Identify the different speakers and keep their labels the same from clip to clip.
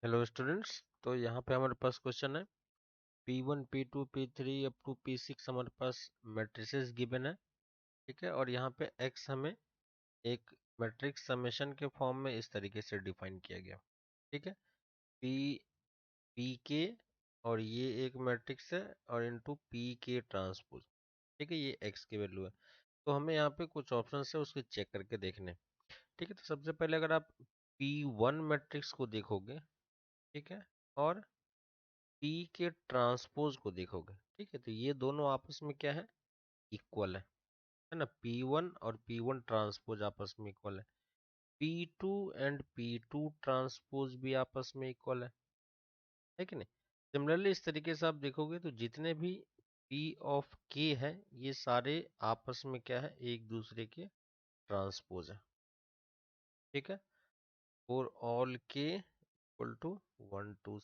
Speaker 1: Hello students. तो यहाँ पे हमारे पास क्वेश्चन है P1 P2 P3 up to P6 हमारे पास मैट्रिसेस गिवन है। ठीक है, और यहाँ पे X हमें एक मैट्रिक्स समेशन के फॉर्म में इस तरीके से डिफाइन किया गया। ठीक है, P के और ये एक मैट्रिक्स है और इनटू P के ट्रांसपोज। ठीक है, ये X की वैल्यू है। तो हमें यहाँ पे कुछ ऑप्शन है उसको चेक करके देखने। ठीक है, तो सबसे पहले अगर आप P1 मैट्रिक्स को देखोगे, ठीक है, और P के ट्रांसपोज को देखोगे, ठीक है, तो ये दोनों आपस में क्या है, इक्वल है ना। P1 और P1 ट्रांसपोज आपस में इक्वल है। P2 एंड P2 ट्रांसपोज भी आपस में इक्वल है कि नहीं। सिमिलरली इस तरीके से आप देखोगे तो जितने भी P ऑफ K है ये सारे आपस में क्या है, एक दूसरे के ट्रांसपोज है। ठीक है, for all K equal to 1 2।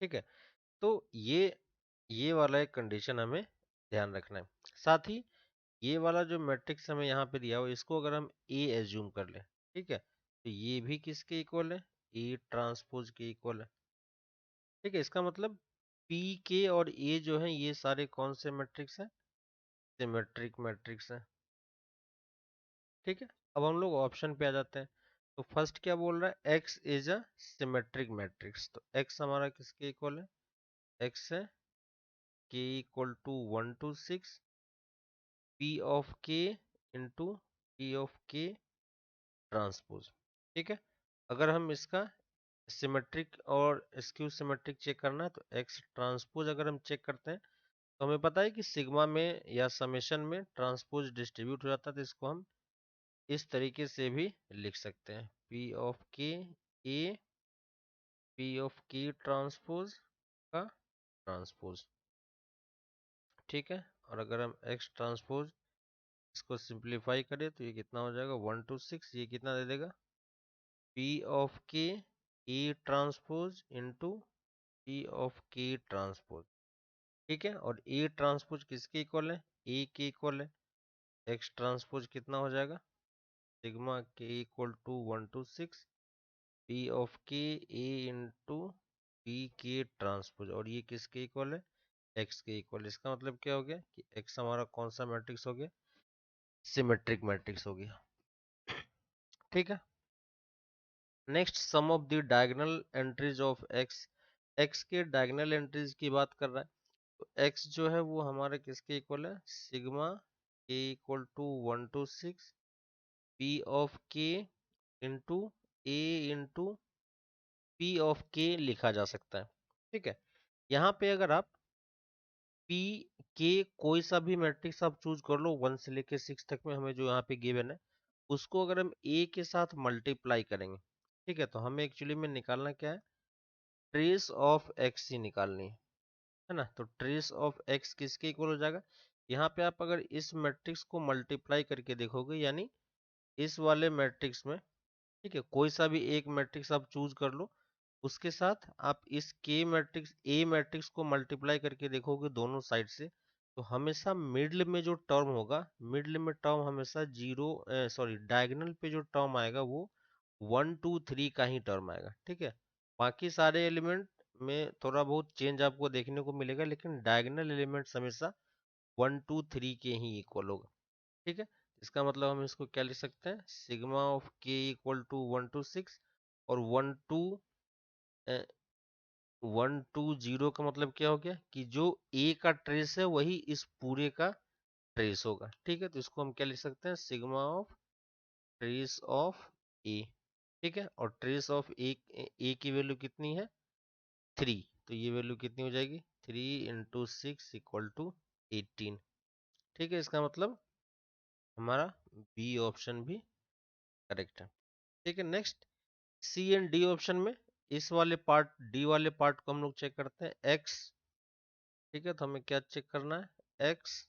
Speaker 1: ठीक है, तो ये वाला एक कंडीशन हमें ध्यान रखना है। साथ ही ये वाला जो मैट्रिक्स हमें यहाँ पे दिया हो इसको अगर हम ए एज्यूम कर ले, ठीक है, तो ये भी किसके इक्वल है, ए ट्रांसपोज के इक्वल है। ठीक है, इसका मतलब पी के और ए जो है ये सारे कौन से मैट्रिक्स हैं, सिमेट्रिक मैट्रिक्स हैं। ठीक है, अब हम लोग ऑप्शन पे आ जाते हैं। तो फर्स्ट क्या बोल रहा है, X is a symmetric matrix. तो एक्स हमारा किसके इक्वल है, एक्स है के equal to 1 to 6 P of K into P of K transpose. ठीक है, अगर हम इसका सिमेट्रिक और स्क्यू सिमेट्रिक चेक करना है तो एक्स ट्रांसपोज अगर हम चेक करते हैं तो हमें पता है कि सिग्मा में या समेशन में ट्रांसपोज डिस्ट्रीब्यूट हो जाता है। तो इसको हम इस तरीके से भी लिख सकते हैं, P of K A P of K transpose का ट्रांसपोज। ठीक है, और अगर हम एक्स ट्रांसपोज इसको सिंप्लीफाई करें तो ये कितना हो जाएगा, 1 to 6, ये कितना दे देगा, P of K A transpose into P of K transpose. ठीक है, और ए ट्रांसपोज किसके इक्वल है, ए के इक्वल है। एक्स ट्रांसपोज कितना हो जाएगा, sigma K equal to 1 to 6 P of K A into P K transpose, और ये किसके इक्वल है, एक्स के इक्वल। इसका मतलब क्या हो गया कि एक्स हमारा कौन सा मैट्रिक्स हो गया, सिमेट्रिक मैट्रिक्स हो गया। ठीक है, next sum of the diagonal entries of x. X के डायगोनल एंट्रीज की बात कर रहा है। तो एक्स जो है वो हमारे किसके इक्वल है, sigma K equal to 1 to 6 P of K into A into P of K लिखा जा सकता है। ठीक है, यहाँ पे अगर आप P के कोई सा भी मैट्रिक्स आप चूज कर लो 1 से लेके 6 तक में, हमें जो यहाँ पे गिवन है उसको अगर हम A के साथ मल्टीप्लाई करेंगे, ठीक है, तो हमें एक्चुअली में निकालना क्या है, ट्रेस ऑफ एक्स ही निकालनी है ना। तो ट्रेस ऑफ एक्स किसके इक्वल हो जाएगा, यहाँ पे आप अगर इस मैट्रिक्स को मल्टीप्लाई करके देखोगे, यानी इस वाले मैट्रिक्स में, ठीक है, कोई सा भी एक मैट्रिक्स आप चूज कर लो, उसके साथ आप इस के मैट्रिक्स ए मैट्रिक्स को मल्टीप्लाई करके देखोगे दोनों साइड से, तो हमेशा मिडल में जो टर्म होगा, मिडल में टर्म हमेशा जीरो, सॉरी डायगोनल पे जो टर्म आएगा वो 1 2 3 का ही टर्म आएगा। ठीक है, बाकी सारे एलिमेंट में थोड़ा बहुत चेंज आपको देखने को मिलेगा, लेकिन डायगोनल एलिमेंट्स हमेशा 1 2 3 के ही इक्वल होगा। ठीक है, इसका मतलब हम इसको क्या लिख सकते हैं, सिग्मा ऑफ के इक्वल टू 1 to 6, और 1 2 0 का मतलब क्या हो गया कि जो ए का ट्रेस है वही इस पूरे का ट्रेस होगा। ठीक है, तो इसको हम क्या लिख सकते हैं, सिग्मा ऑफ ट्रेस ऑफ ए। ठीक है, और ट्रेस ऑफ ए की वैल्यू कितनी है, 3, तो ये वैल्यू कितनी हो जाएगी, 3 × 6 इक्वल टू 18। ठीक है, इसका मतलब हमारा बी ऑप्शन भी करेक्ट है। ठीक है, next C and D option में इस वाले पार्ट, डी वाले पार्ट को हम लोग चेक करते हैं, एक्स। ठीक है, तो हमें क्या चेक करना है, एक्स,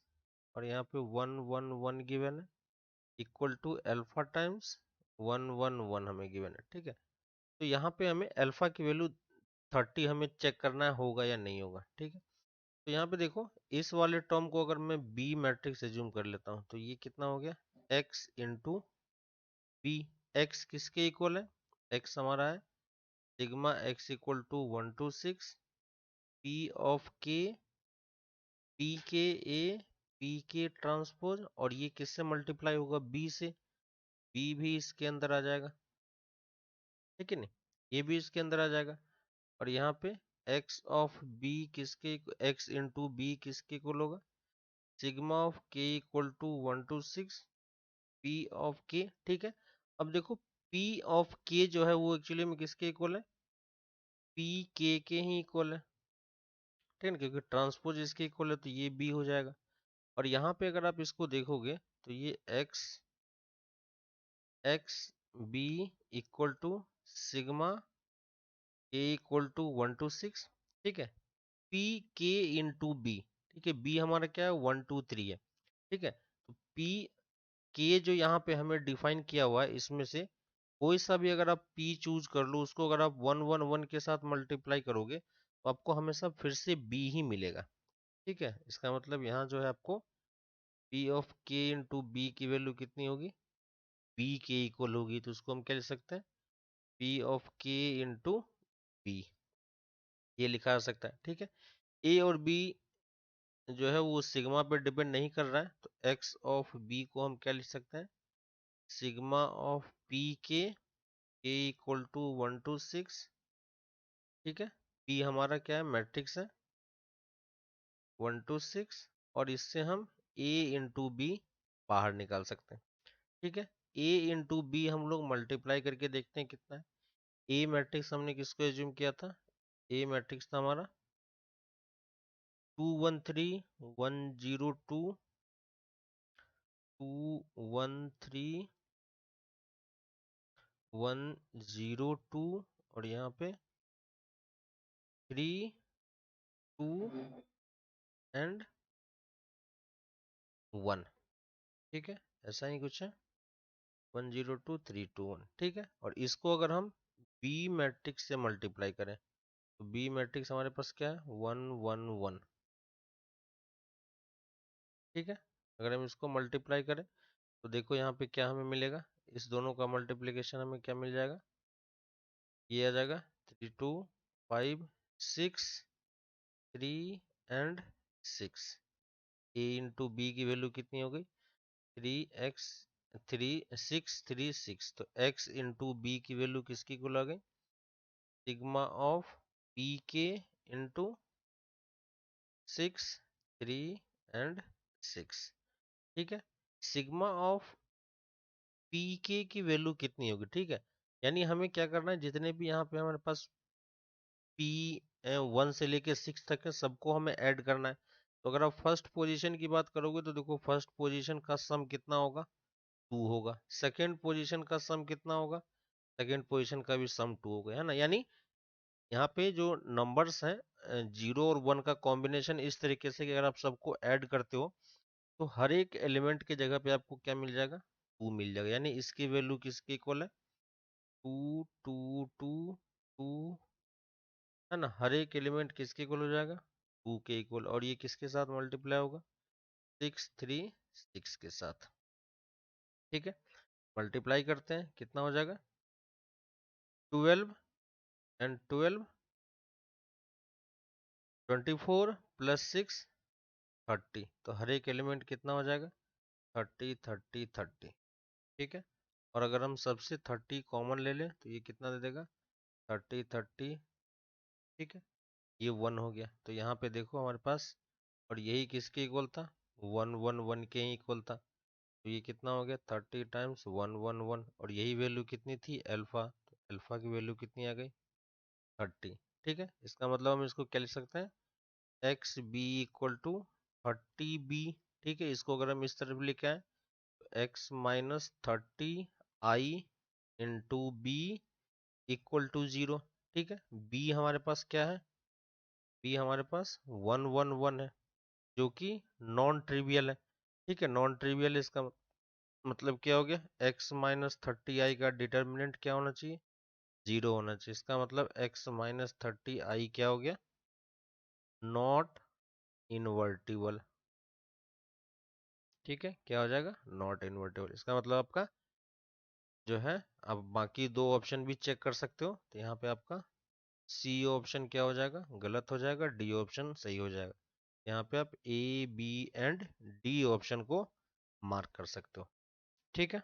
Speaker 1: और यहाँ पे 1 1 1 गिवन है, इक्वल टू अल्फा टाइम्स 1 1 1 हमें गिवन है। ठीक है, तो यहाँ पे हमें अल्फा की वैल्यू 30 हमें चेक करना है होगा या नहीं होगा। ठीक है, तो यहाँ पे देखो इस वाले टर्म को अगर मैं बी मैट्रिक्स एज्यूम कर लेता हूँ तो ये कितना हो गया, एक्स इंटू बी। एक्स किसके इक्वल है, एक्स हमारा है sigma X equal to 1 to 6 P of K, P K A, P के ट्रांसपोज, और ये किससे मल्टीप्लाई होगा, बी से, बी भी इसके अंदर आ जाएगा, ठीक है नहीं, ये भी इसके अंदर आ जाएगा। और यहाँ पे x ऑफ b किसके, x इंटू बी किसके इक्वल होगा, sigma of k equal to 1 to 6 p of k, ठीक है। अब देखो p ऑफ k जो है वो एक्चुअली में किसके इक्वल है, p k के ही इक्वल है, ठीक है ना, क्योंकि ट्रांसपोज इसके इक्वल है तो ये b हो जाएगा। और यहाँ पे अगर आप इसको देखोगे तो ये x b equal to sigma a equal to 1 to 6, ठीक है, पी के इंटू बी, ठीक है, बी हमारा क्या है 1 2 3 है, ठीक है। तो पी के जो यहाँ पे हमें डिफाइन किया हुआ है इसमें से कोई सा भी अगर आप पी चूज कर लो, उसको अगर आप 1 1 1 के साथ मल्टीप्लाई करोगे तो आपको हमेशा फिर से बी ही मिलेगा, ठीक है। इसका मतलब यहाँ जो है आपको P of K into B की वैल्यू कितनी होगी, बी के इक्वल होगी, तो उसको हम क्या लिख सकते हैं, P of K into B, ये लिखा जा सकता है, ठीक है। ए और बी जो है वो सिग्मा पे डिपेंड नहीं कर रहा है, तो एक्स ऑफ बी को हम क्या लिख सकते हैं, सिग्मा ऑफ पी के इक्वल टू 1 to 6, ठीक है। पी हमारा क्या है, मैट्रिक्स है 1 to 6, और इससे हम ए इंटू बी बाहर निकाल सकते हैं, ठीक है। ए इंटू बी हम लोग मल्टीप्लाई करके देखते हैं कितना है। ए मैट्रिक्स हमने किसको एज्यूम किया था, ए मैट्रिक्स था हमारा 2 1 3 1 0 2 2 1 3 1 0 2, और यहाँ पे 3 2 एंड 1, ठीक है, ऐसा ही कुछ है 1 0 2 3 2 1, ठीक है। और इसको अगर हम बी मैट्रिक्स से मल्टीप्लाई करें तो बी मैट्रिक्स हमारे पास क्या है 1 1 1, ठीक है। अगर हम इसको मल्टीप्लाई करें तो देखो यहाँ पे क्या हमें मिलेगा, इस दोनों का मल्टीप्लिकेशन हमें क्या मिल जाएगा, ये आ जाएगा 3 2 5 6 3 एंड 6, ए इंटू बी की वैल्यू कितनी हो गई 3x 3 6 3 6, तो x इंटू बी की वैल्यू किसकी को आ गई, सिग्मा ऑफ पी के इंटू 6 3 एंड 6, ठीक है। सिग्मा ऑफ पी के की वैल्यू कितनी होगी, ठीक है, यानी हमें क्या करना है, जितने भी यहाँ पे हमारे पास पी 1 से लेके 6 तक है सबको हमें ऐड करना है। तो अगर आप फर्स्ट पोजीशन की बात करोगे तो देखो फर्स्ट पोजीशन का सम कितना होगा 2 होगा, सेकेंड पोजीशन का सम कितना होगा, सेकेंड पोजीशन का भी सम 2 होगा, है ना। यानी यहाँ पे जो नंबर्स हैं 0 और 1 का कॉम्बिनेशन इस तरीके से कि अगर आप सबको ऐड करते हो तो हर एक एलिमेंट की जगह पे आपको क्या मिल जाएगा 2 मिल जाएगा, यानी इसकी वैल्यू किसके इक्वल है 2 2 2 2, है ना, हर एक एलिमेंट किसके इक्वल हो जाएगा 2 के इक्वल, और ये किसके साथ मल्टीप्लाई होगा 6 3 6 के साथ, ठीक है। मल्टीप्लाई करते हैं कितना हो जाएगा 12 एंड 12 24 प्लस 6 30, तो हर एक एलिमेंट कितना हो जाएगा 30 30 30, ठीक है। और अगर हम सबसे 30 कॉमन ले लें तो ये कितना दे देगा 30 30, ठीक है, ये 1 हो गया। तो यहाँ पे देखो हमारे पास, और यही किसके इक्वल था 1 1 1 के ही इक्वल था, तो ये कितना हो गया 30 टाइम्स 1 1 1, और यही वैल्यू कितनी थी अल्फा, तो अल्फा की वैल्यू कितनी आ गई 30, ठीक है। इसका मतलब हम इसको क्या लिख सकते हैं X B equal to 30 B, ठीक है। इसको अगर हम इस तरफ लिखे आए तो X minus 30 I into B equal to 0, ठीक है। बी हमारे पास क्या है, बी हमारे पास 1 1 1 है जो कि नॉन ट्रिवियल है, ठीक है। नॉन ट्रिवियल इसका मतलब क्या हो गया एक्स माइनस 30 आई का डिटर्मिनेंट क्या होना चाहिए 0 होना चाहिए, इसका मतलब एक्स माइनस 30 आई क्या हो गया नॉट इनवर्टिबल, ठीक है। क्या हो जाएगा नॉट इनवर्टेबल, इसका मतलब आपका जो है, अब बाकी दो ऑप्शन भी चेक कर सकते हो, तो यहाँ पे आपका सी ऑप्शन क्या हो जाएगा, गलत हो जाएगा, डी ऑप्शन सही हो जाएगा। यहाँ पे आप A B and D option को मार्क कर सकते हो। ठीक है।